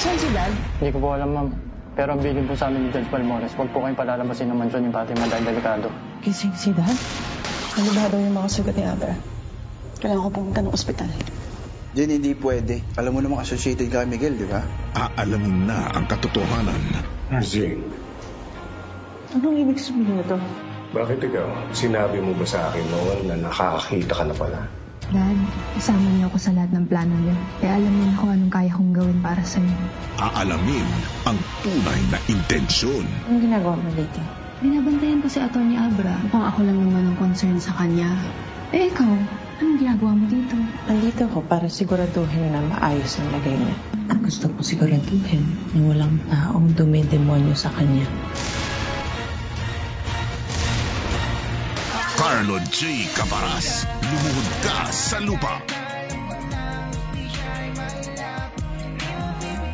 Saan si Dad? Hindi ko po alam, ma'am. Pero ang bilin po sa amin ni Judge Palmores, huwag po kayong palalabasin ng mansyon ni Fatima dahil delikado. Gising si Dad? Ano ba daw yung mga sugat ni Abra? Kailangan ko pumunta ng ospital. Jen, hindi pwede. Alam mo namang associated ka, Miguel, di ba? Aalamin na ang katotohanan. Jing, Anong ibig sabihin nito? bakit ikaw? Sinabi mo ba sa akin noon na nakakakita ka na pala? Dad, isama niyo ako sa lahat ng plano niyo. Kaya alam niyo na kung anong kaya kong gawin para sa'yo. Aalamin ang tunay na intensyon. Anong ginagawa mo dito? Binabantayan ko si Atty. Abra. Mukhang ako lang naman ang concern sa kanya. Eh ikaw, anong ginagawa mo dito? Nandito ako para siguraduhin na maayos ang lagay niya. Gusto ko siguraduhin na walang taong dumidemonyo sa kanya. Carlo J. Cabaras, lumuhod ka sa lupa.